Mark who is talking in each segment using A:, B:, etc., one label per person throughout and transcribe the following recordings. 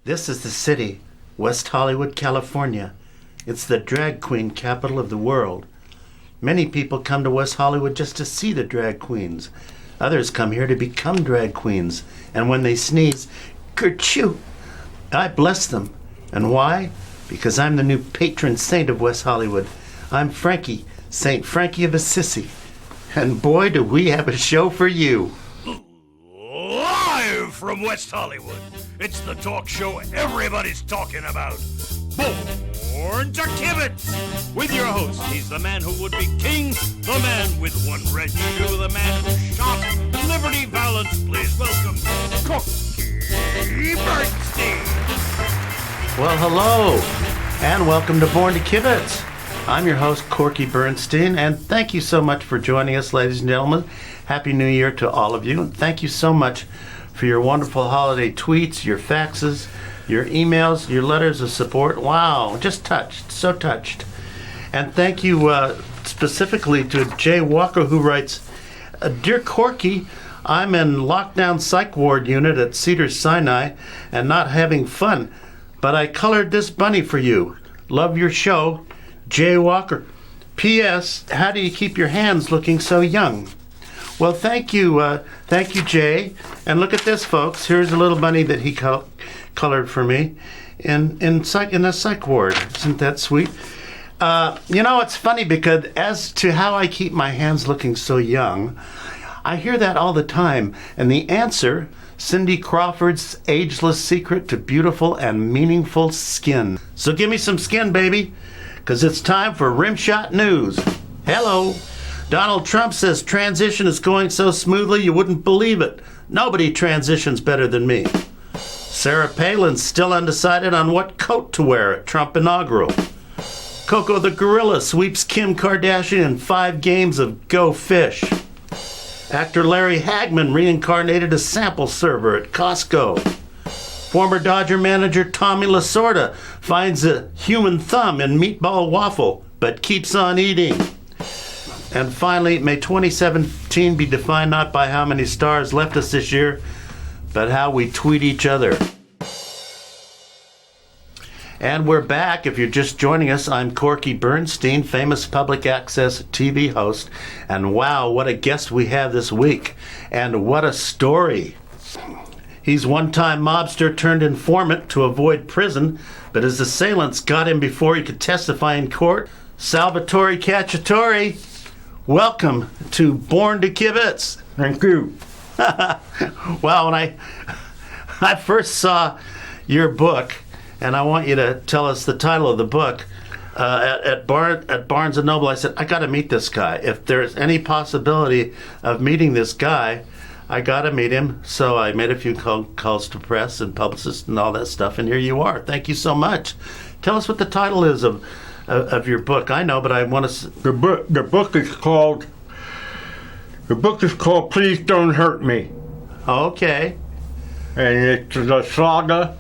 A: This is the city, West Hollywood, California. It's the drag queen capital of the world. Many people come to West Hollywood just to see the drag queens. Others come here to become drag queens. And when they sneeze, kerchoo, I bless them. And why? Because I'm the new patron saint of West Hollywood. I'm Frankie, Saint Frankie of Assisi. And boy, do we have a show for you.
B: Live from West Hollywood, it's the talk show everybody's talking about. Born to KIBITZ! With your host, he's the man who would be king, the man with one red shoe, the man who shot Liberty Valance. Please welcome Corky Bernstein.
A: Well, hello, and welcome to Born to KIBITZ. I'm your host, Corky Bernstein, and thank you so much for joining us, ladies and gentlemen. Happy New Year to all of you, and thank you so much for your wonderful holiday tweets, your faxes, your emails, your letters of support. Wow, just touched, so touched. And thank you specifically to Jay Walker, who writes, Dear Corky, I'm in lockdown psych ward unit at Cedars-Sinai and not having fun, but I colored this bunny for you. Love your show, Jay Walker. P.S. How do you keep your hands looking so young? Well, thank you, Jay. And look at this, folks. Here's a little bunny that he colored for me in a psych ward. Isn't that sweet? It's funny because as to how I keep my hands looking so young, I hear that all the time. And the answer, Cindy Crawford's ageless secret to beautiful and meaningful skin. So give me some skin, baby, because it's time for Rimshot News. Hello. Donald Trump says transition is going so smoothly you wouldn't believe it. Nobody transitions better than me. Sarah Palin's still undecided on what coat to wear at Trump inaugural. Coco the gorilla sweeps Kim Kardashian in 5 games of Go Fish. Actor Larry Hagman reincarnated a sample server at Costco. Former Dodger manager Tommy Lasorda finds a human thumb in meatball waffle, but keeps on eating. And finally, may 2017 be defined not by how many stars left us this year, but how we tweet each other. And we're back. If you're just joining us, I'm Corky Bernstein, famous public access TV host. And wow, what a guest we have this week. And what a story. He's one-time mobster turned informant to avoid prison, but his assailants got him before he could testify in court. Salvatore Cacciatore. Welcome to Born to KIBITZ.
C: Thank you.
A: Well, when I first saw your book, and I want you to tell us the title of the book, at Barnes & Noble, I said, I got to meet this guy. If there's any possibility of meeting this guy, I got to meet him. So I made a few calls to press and publicists and all that stuff, and here you are. Thank you so much. Tell us what the title is of your book. I know, but I want to.
C: The book is called Please Don't Hurt Me.
A: Okay.
C: And it's the saga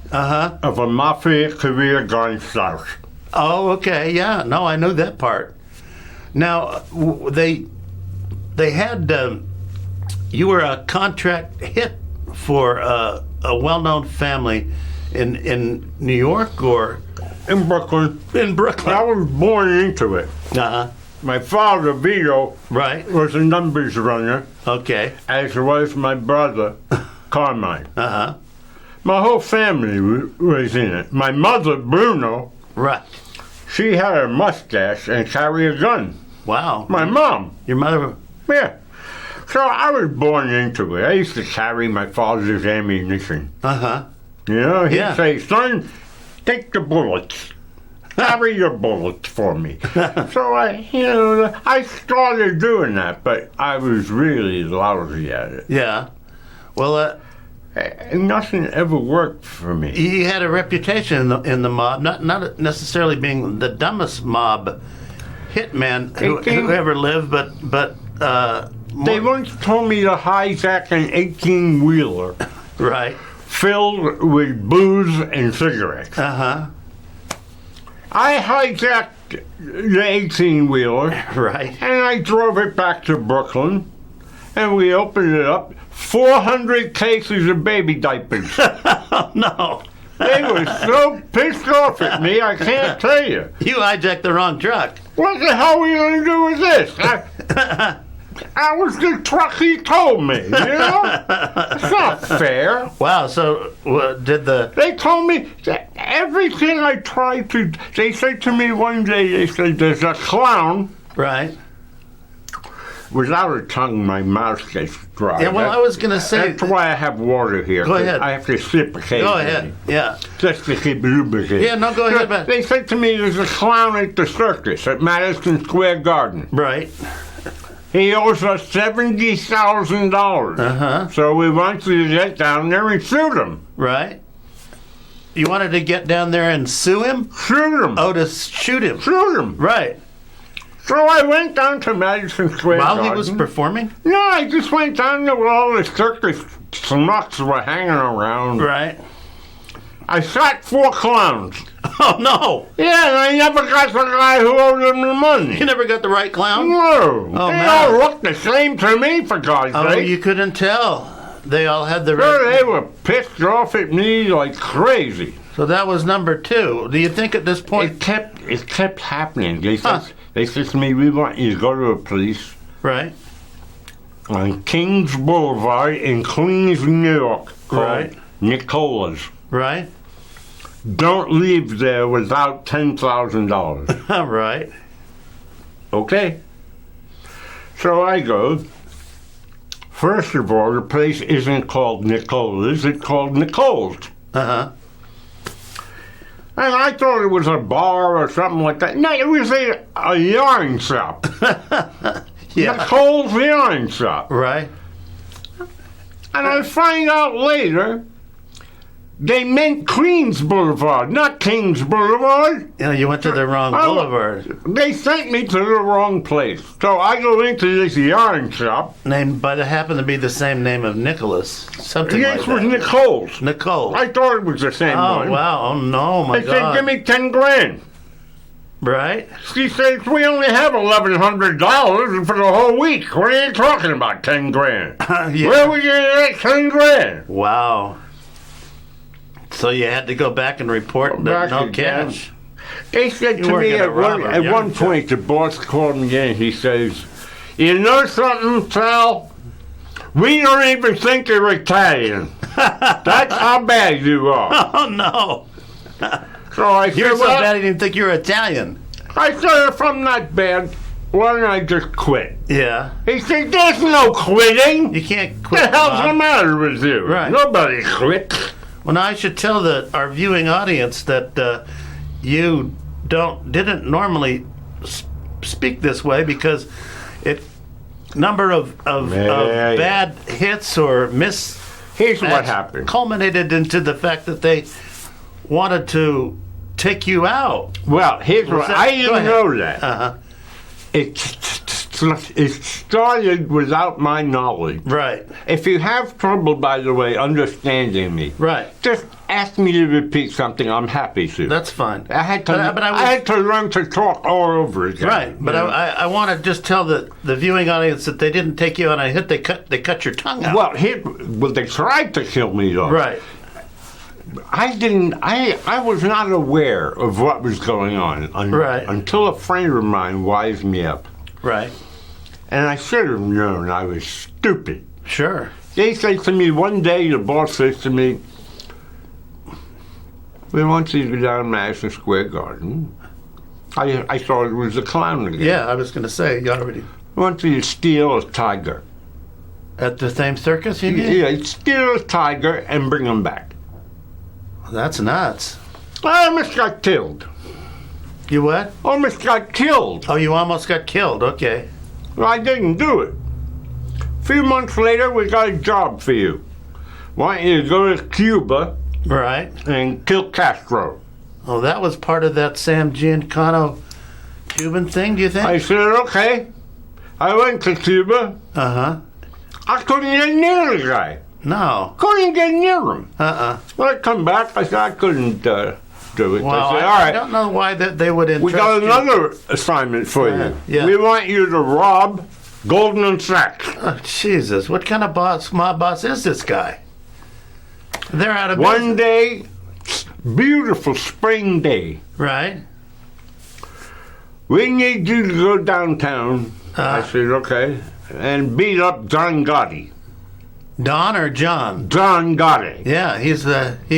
C: of a mafia career gone south.
A: Oh, okay. Yeah. No, I know that part. Now they had you were a contract hit for a well-known family in New York or.
C: In Brooklyn.
A: In Brooklyn.
C: I was born into it. My father, Vito, was a numbers runner.
A: Okay.
C: As was my brother, Carmine.
A: My
C: whole family was in it. My mother, Bruno, she had a mustache and carried a gun.
A: Wow.
C: My mom.
A: Your mother?
C: Yeah. So I was born into it. I used to carry my father's ammunition. You know, he'd say, son, take the bullets. Carry your bullets for me. So I started doing that, but I was really lousy at it.
A: Yeah. Well,
C: nothing ever worked for me.
A: You had a reputation in the mob, not necessarily being the dumbest mob hitman who ever lived, but
C: they once told me to hijack an 18-wheeler.
A: Right.
C: Filled with booze and cigarettes. I hijacked the 18-wheeler.
A: Right.
C: And I drove it back to Brooklyn. And we opened it up. 400 cases of baby diapers.
A: No.
C: They were so pissed off at me, I can't tell you.
A: You hijacked the wrong truck.
C: What the hell are you going to do with this? That was the truck he told me, you know? It's not fair.
A: Wow, so
C: They told me that everything I tried to... They said to me one day, they said, there's a clown...
A: Right.
C: Without a tongue, my mouth gets dry.
A: Yeah, well, I was going to say...
C: That's why I have water here.
A: Go ahead.
C: I have to sip occasionally.
A: Go ahead, yeah.
C: Just to keep lubricated.
A: Yeah, no, go ahead, man.
C: They said to me, there's a clown at the circus at Madison Square Garden.
A: Right.
C: He owes us $70,000.
A: Uh-huh.
C: So we want you to get down there and shoot him.
A: Right. You wanted to get down there and sue him?
C: Shoot him.
A: Oh, to shoot him.
C: Shoot him.
A: Right.
C: So I went down to Madison Square Garden.
A: While he was performing?
C: No, I just went down there where all the circus schmucks were hanging around.
A: Right.
C: I shot 4 clowns.
A: Oh, no.
C: Yeah, and I never got the guy who owed them the money.
A: You never got the right clown?
C: No.
A: Oh,
C: they
A: man.
C: all looked the same to me, for God's
A: Oh,
C: sake.
A: you couldn't tell. They all had the
C: Sure,
A: right...
C: they were pissed off at me like crazy.
A: So that was number 2. Do you think at this point...
C: It kept happening. They said to me, we want you to go to a place
A: Right.
C: on Kings Boulevard in Queens, New York, called
A: Right.
C: Nicola's.
A: Right.
C: Don't leave there without $10,000.
A: All right.
C: Okay. So I go. First of all, the place isn't called Nicola's, it's called Nicole's.
A: Uh-huh.
C: And I thought it was a bar or something like that. No, it was a yarn shop.
A: Yeah.
C: Nicole's yarn shop.
A: Right.
C: And I find out later they meant Queens Boulevard, not Kings Boulevard.
A: Yeah, you went to the wrong boulevard.
C: They sent me to the wrong place. So I go into this yarn shop.
A: Named, but it happened to be the same name of Nicholas. Something
C: Yes,
A: like
C: it was
A: that.
C: Nicole's.
A: Nicole.
C: I thought it was the same
A: Oh,
C: one.
A: wow. Oh, no, my
C: They
A: God.
C: said, give me 10 grand.
A: Right?
C: She says, we only have $1,100 for the whole week. What are you talking about, 10 grand?
A: Yeah.
C: Where were you at 10 grand?
A: Wow. So you had to go back and report that
C: Back
A: no
C: again.
A: cash.
C: They said
A: You
C: to
A: weren't
C: me
A: gonna rob a
C: at
A: yarn
C: one
A: shop.
C: point, the boss called me in. He says, you know something, Sal? We don't even think you're Italian. That's how bad you are.
A: Oh, no.
C: So I
A: You're
C: said,
A: so
C: well,
A: bad I didn't think you were Italian.
C: I said, if I'm not bad, why don't I just quit?
A: Yeah.
C: He said, there's no quitting.
A: You can't
C: What
A: quit.
C: the hell's the
A: Bob.
C: matter with you?
A: Right.
C: Nobody quits.
A: Well, now I should tell our viewing audience that you didn't normally speak this way because number of
C: Yeah.
A: bad hits or miss
C: Here's what happened.
A: culminated into the fact that they wanted to take you out.
C: Well, here's what
A: that-
C: I
A: go
C: didn't
A: ahead.
C: know that.
A: Uh-huh.
C: It started without my knowledge.
A: Right.
C: If you have trouble, by the way, understanding me,
A: Right.
C: just ask me to repeat something. I'm happy to.
A: That's fine.
C: I had to.
A: But I was-
C: I had to learn to talk all over again.
A: Right, but
C: you know?
A: I want to just tell the viewing audience that they didn't take you on a hit. They cut your tongue out.
C: Well, they tried to kill me though.
A: Right.
C: I didn't. I was not aware of what was going on
A: Right.
C: until a friend of mine wised me up,
A: Right.
C: and I should have known I was stupid.
A: Sure.
C: They say to me one day, the boss says to me, "We want you to go down to Madison Square Garden." I thought it was a clown again.
A: Yeah, I was going to say you already
C: "We want you to steal a tiger."
A: at the same circus. You did?
C: Yeah, steal a tiger and bring him back.
A: That's nuts.
C: I almost got killed.
A: You what?
C: Almost got killed.
A: Oh, you almost got killed. Okay.
C: Well, I didn't do it. A few months later, we got a job for you. Want you to go to Cuba
A: Right.
C: and kill Castro.
A: Oh, that was part of that Sam Giancano Cuban thing. Do you think?
C: I said, okay. I went to Cuba.
A: Uh-huh.
C: I couldn't get near the guy.
A: No.
C: Couldn't get near him.
A: Uh-uh.
C: When I come back, I said, I couldn't do it.
A: Well,
C: I said, all
A: I
C: right.
A: don't know why they would
C: We
A: entrust
C: got
A: you.
C: another assignment for you.
A: Yeah.
C: We want you to rob Goldman Sachs.
A: Oh, Jesus. What kind of mob boss is this guy? They're out of
C: One
A: business.
C: day, beautiful spring day.
A: Right.
C: We need you to go downtown. I said, okay. And beat up Don Gotti.
A: Don or John?
C: Don Gotti.
A: Yeah, he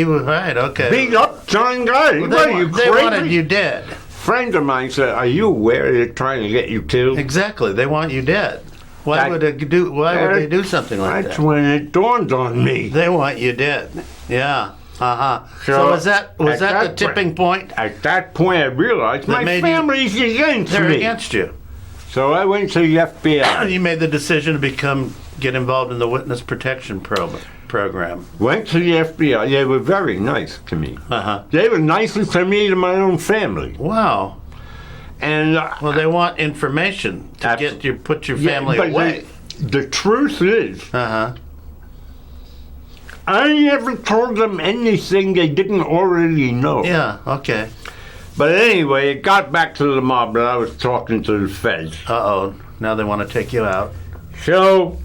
A: was right, okay.
C: Beat up John Gotti.
A: Well,
C: What are you,
A: they
C: crazy?
A: wanted you dead.
C: Friend of mine said, are you aware they're trying to get you killed?
A: Exactly, they want you dead. Why would they do something like that?
C: That's when it dawned on me.
A: They want you dead. Yeah. So was that the tipping point?
C: At that point, I realized my
A: made
C: family's against
A: They're
C: me.
A: against you.
C: So I went to the FBI.
A: You made the decision to get involved in the witness protection program.
C: Went to the FBI. They were very nice to me. They were nicer to me than my own family.
A: Wow.
C: And
A: well, they want information to put your family away.
C: The truth is, I never told them anything they didn't already know.
A: Yeah, okay.
C: But anyway, it got back to the mob that I was talking to the feds.
A: Uh-oh. Now they want to take you out.
C: So,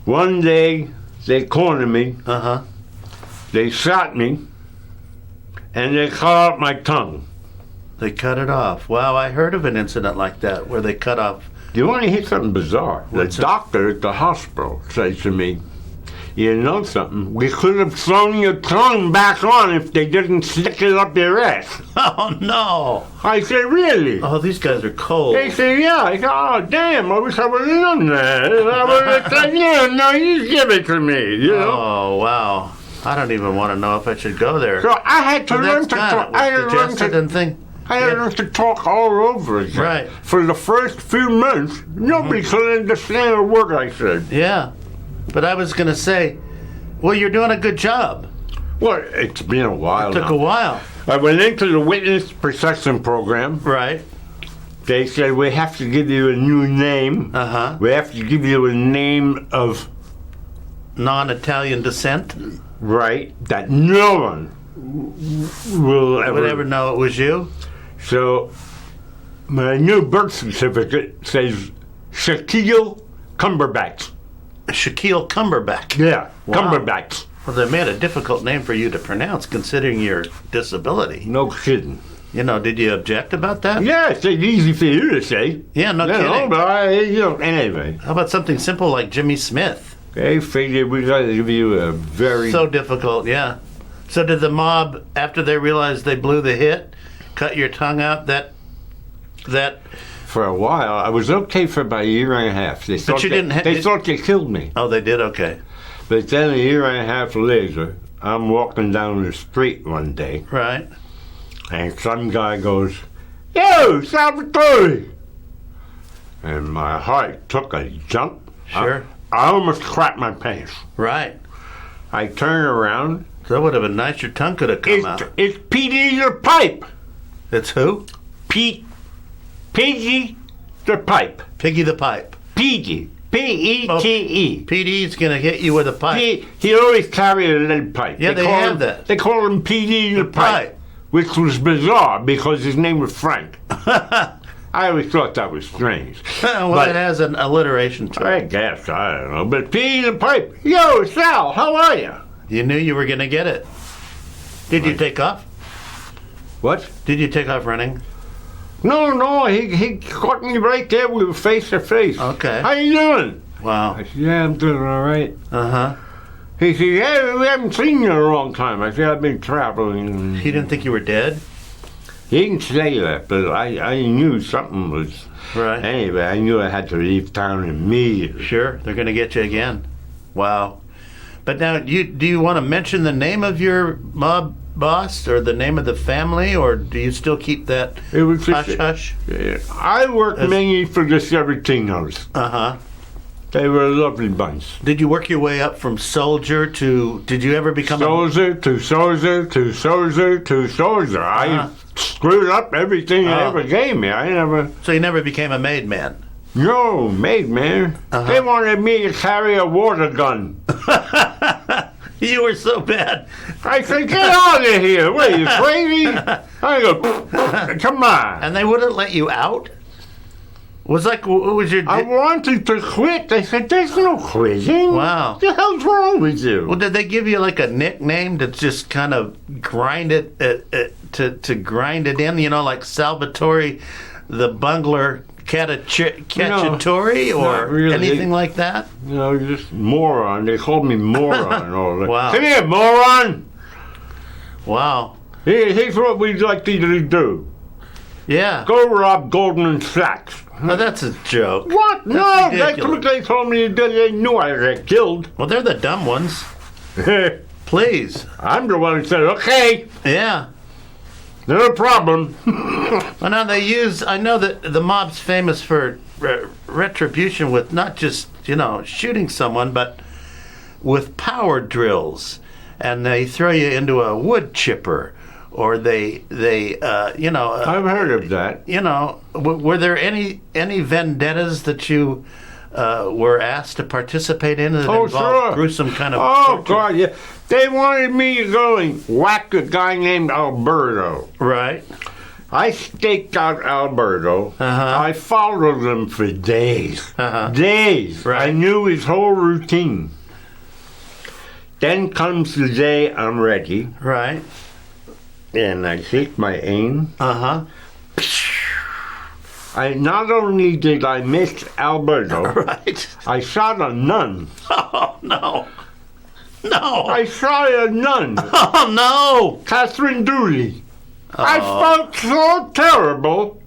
C: one day, they cornered me. They shot me. And they cut off my tongue.
A: They cut it off. Wow, I heard of an incident like that where they cut off.
C: You want to hear something bizarre? The doctor at the hospital said to me, you know something? We could have thrown your tongue back on if they didn't stick it up your ass.
A: Oh, no.
C: I said, really?
A: Oh, these guys are cold.
C: They said, yeah. I said, oh, damn, I wish I would have done that. I would have said, yeah, no, you give it to me, you know?
A: Oh, wow. I don't even want to know if I should go there.
C: So I had to learn to talk. I had to learn to talk all over again.
A: Right.
C: For the first few months, nobody could understand a word I said.
A: Yeah. But I was going to say, well, you're doing a good job.
C: Well, it's been a while now.
A: It took a while.
C: I went into the witness protection program.
A: Right.
C: They said, we have to give you a new name. We have to give you a name of
A: non-Italian descent.
C: Right. That no one will
A: ever know it was you.
C: So my new birth certificate says Shaquille Cumberbatch.
A: Shaquille Cumberbatch.
C: Yeah,
A: wow.
C: Cumberbatch.
A: Well, they made a difficult name for you to pronounce, considering your disability.
C: No kidding.
A: You know, did you object about that?
C: Yeah, it's easy for you to say.
A: Yeah, no kidding.
C: Know, but anyway.
A: How about something simple like Jimmy Smith?
C: They figured we got to give you a very...
A: So difficult, yeah. So did the mob, after they realized they blew the hit, cut your tongue out? That
C: For a while, I was okay for about a year and a half. They thought they killed me.
A: Oh, they did? Okay.
C: But then a year and a half later, I'm walking down the street one day.
A: Right.
C: And some guy goes, yo, Salvatore! And my heart took a jump.
A: Sure.
C: I almost crapped my pants.
A: Right.
C: I turned around.
A: That would have been nice. Your tongue could have come out.
C: It's Petey the Pipe.
A: It's who?
C: Piggy the Pipe.
A: Piggy the Pipe.
C: Piggy. P-E-T-E.
A: P.D.'s going to hit you with a pipe.
C: He always carried a lead pipe.
A: Yeah, they have that.
C: They call him P.D. the Pipe. Which was bizarre because his name was Frank. I always thought that was strange.
A: Well, it has an alliteration to it.
C: I guess, I don't know. But P.D. the Pipe, yo, Sal, how are you?
A: You knew you were going to get it. Did you take off?
C: What?
A: Did you take off running?
C: No, he caught me right there. We were face to face.
A: Okay.
C: How you doing?
A: Wow.
C: I said, yeah, I'm doing all right.
A: Uh-huh.
C: He said, yeah, we haven't seen you in a long time. I said, I've been traveling.
A: He didn't think you were dead?
C: He didn't say that, but I knew something was...
A: Right.
C: Anyway, I knew I had to leave town immediately.
A: Sure, they're going to get you again. Wow. But now, do you want to mention the name of your mob boss or the name of the family, or do you still keep that hush-hush?
C: I worked mainly for the Serratinos.
A: Uh-huh.
C: They were a lovely bunch.
A: Did you work your way up from soldier to... Did you ever become
C: soldier to soldier to soldier to soldier. I screwed up everything they ever gave me. I never...
A: So you never became a made man?
C: No, made man. They wanted me to carry a water gun.
A: You were so bad.
C: I said, get out of here. What are you, crazy? I go, come on.
A: And they wouldn't let you out? Was like, what was your...
C: I wanted to quit. They said, there's no quitting.
A: Wow.
C: What the hell's wrong with you?
A: Well, did they give you like a nickname to just kind of grind it, to grind it in? You know, like Salvatore, the bungler, Cacciatore, or
C: really.
A: anything like that?
C: No, just moron. They called me moron.
A: Wow.
C: Come here, moron.
A: Wow.
C: Here's what we'd like you to do.
A: Yeah.
C: Go rob Goldman Sachs.
A: Oh, that's a joke.
C: What?
A: That's
C: No, that's
A: ridiculous.
C: what they told me to do. They knew I'd get killed.
A: Well, they're the dumb ones. Please.
C: I'm the one who said, okay,
A: Yeah.
C: no problem.
A: Well, now I know that the mob's famous for retribution with not just, shooting someone, but with power drills. And they throw you into a wood chipper. Or they
C: I've heard of that.
A: Were there any vendettas that you were asked to participate in that involved
C: sure.
A: gruesome kind of
C: Oh,
A: torture?
C: God, yeah. They wanted me to go and whack a guy named Alberto.
A: Right.
C: I staked out Alberto.
A: Uh-huh.
C: I followed him for days.
A: Uh-huh.
C: Days.
A: Right.
C: I knew his whole routine. Then comes the day I'm ready,
A: Right.
C: and I take my aim.
A: Uh-huh.
C: Not only did I miss Alberto,
A: Right.
C: I shot a nun.
A: Oh, no. No.
C: I shot a nun,
A: Oh, no.
C: Catherine Dooley. I
A: Oh.
C: felt so terrible.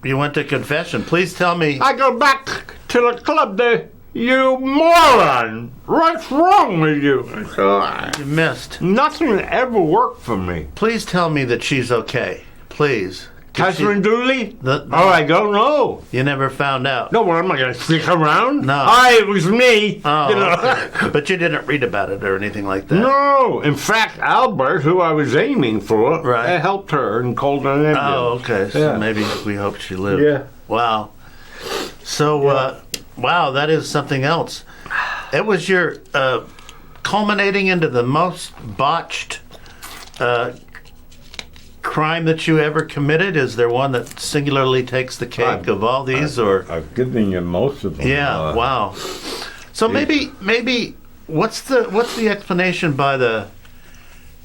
A: You went to confession. Please tell me.
C: I go back to the club there. You moron! What's wrong with you?
A: You missed.
C: Nothing ever worked for me.
A: Please tell me that she's okay. Please.
C: Catherine Dooley?
A: The-
C: I don't know.
A: You never found out.
C: No, what, am I going to stick around?
A: No.
C: It was me.
A: Oh,
C: you know.
A: okay. But you didn't read about it or anything like that.
C: No. In fact, Albert, who I was aiming for,
A: Right.
C: I helped her and called an ambulance.
A: Oh, okay. So
C: Yeah.
A: maybe we hoped she lived.
C: Yeah.
A: Wow. So, wow, that is something else. It was your culminating into the most botched crime that you ever committed. Is there one that singularly takes the cake of all these, or?
C: I've given you most of them.
A: Yeah. Wow. So maybe what's the explanation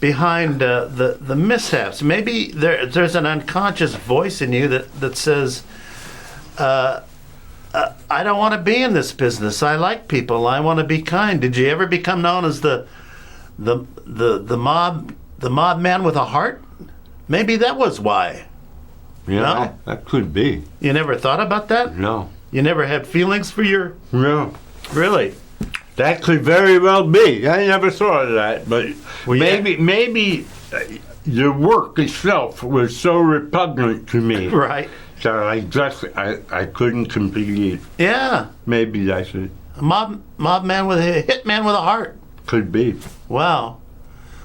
A: behind the mishaps? Maybe there's an unconscious voice in you that says, I don't want to be in this business. I like people. I want to be kind. Did you ever become known as the mob man with a heart? Maybe that was why.
C: Yeah,
A: No?
C: that could be.
A: You never thought about that?
C: No.
A: You never had feelings for your...
C: No.
A: Really?
C: That could very well be. I never thought of that, but
A: Well, yeah.
C: maybe the work itself was so repugnant to me
A: Right.
C: that I couldn't complete it.
A: Yeah.
C: Maybe that's it.
A: A mob man with a hitman with a heart.
C: Could be.
A: Wow.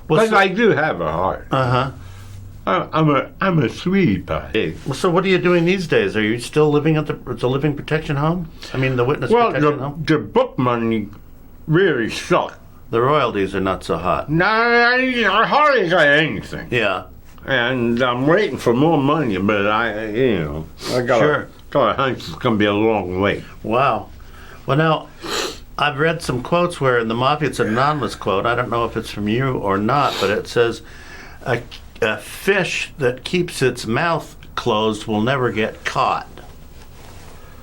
A: Well,
C: But I do have a heart.
A: uh-huh.
C: I'm a sweet pie.
A: Well, so what are you doing these days? Are you still living at the living protection home? I mean, the witness protection home?
C: The book money really sucked.
A: The royalties are not so hot.
C: I hardly got anything.
A: Yeah.
C: And I'm waiting for more money, but I got
A: Sure.
C: a hunch it's going to be a long wait.
A: Wow. Well, now, I've read some quotes where in the Mafia, it's an anonymous quote. I don't know if it's from you or not, but it says, a fish that keeps its mouth closed will never get caught.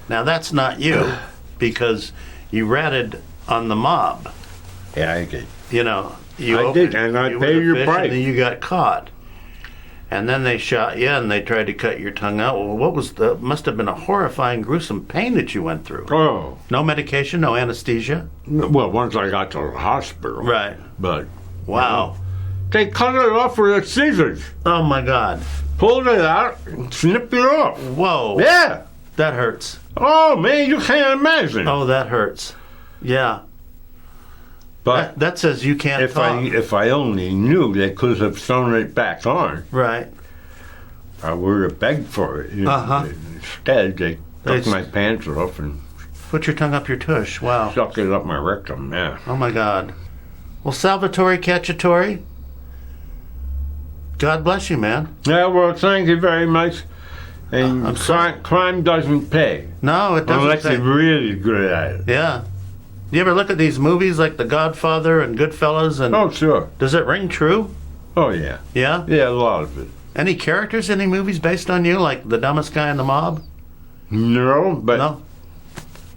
A: Now, that's not you, because you ratted on the mob.
C: Yeah, I did.
A: You
C: I did, and I
A: you
C: paid
A: were the
C: your
A: fish,
C: price.
A: And then you got caught. And then they shot you, and they tried to cut your tongue out. Well, must have been a horrifying, gruesome pain that you went through.
C: Oh,
A: No medication, no anesthesia?
C: well, once I got to the hospital.
A: Right.
C: But
A: Wow.
C: they cut it off with scissors.
A: Oh, my God.
C: Pulled it out and snipped it off.
A: Whoa.
C: Yeah.
A: That hurts.
C: Oh, man, you can't imagine.
A: Oh, that hurts. Yeah.
C: but
A: That says you can't talk.
C: if I only knew they could have sewn it back on,
A: Right.
C: I would have begged for it.
A: Uh-huh.
C: Instead, they took
A: They-
C: my pants off and
A: Put your tongue up your tush. Wow.
C: stuck it up my rectum. Yeah.
A: Oh, my God. Well, Salvatore Cacciatore, God bless you, man.
C: Yeah. Well, thank you very much. And
A: I'm sorry.
C: crime doesn't pay.
A: No, it doesn't.
C: Unless you're really good at it.
A: Yeah. You ever look at these movies like The Godfather and Goodfellas? And
C: Oh, sure.
A: does it ring true?
C: Oh, yeah.
A: Yeah?
C: Yeah, a lot of it.
A: Any characters in any movies based on you, like the dumbest guy in the mob?
C: No, but
A: No?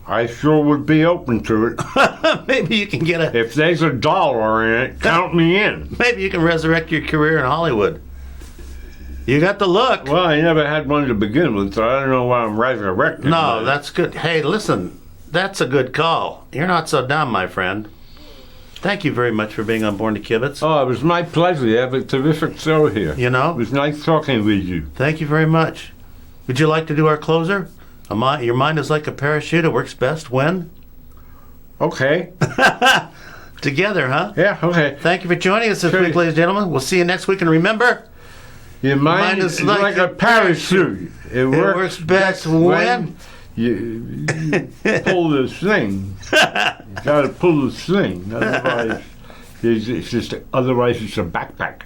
C: I sure would be open to it.
A: Maybe you can get a...
C: If there's $1 in it, count me in.
A: Maybe you can resurrect your career in Hollywood. You got the look.
C: Well, I never had one to begin with, so I don't know why I'm resurrecting.
A: No, that's good. Hey, listen, that's a good call. You're not so dumb, my friend. Thank you very much for being on Born to Kibitz.
C: Oh, it was my pleasure. You have a terrific show here.
A: You know?
C: It was nice talking with you.
A: Thank you very much. Would you like to do our closer? Your mind is like a parachute. It works best when?
C: Okay.
A: Together, huh?
C: Yeah, okay.
A: Thank you for joining us this
C: Sure.
A: week, ladies and gentlemen. We'll see you next week. And remember,
C: Your mind is like a parachute. It
A: works best when
C: you pull the string. You gotta pull the string. Otherwise, it's a backpack.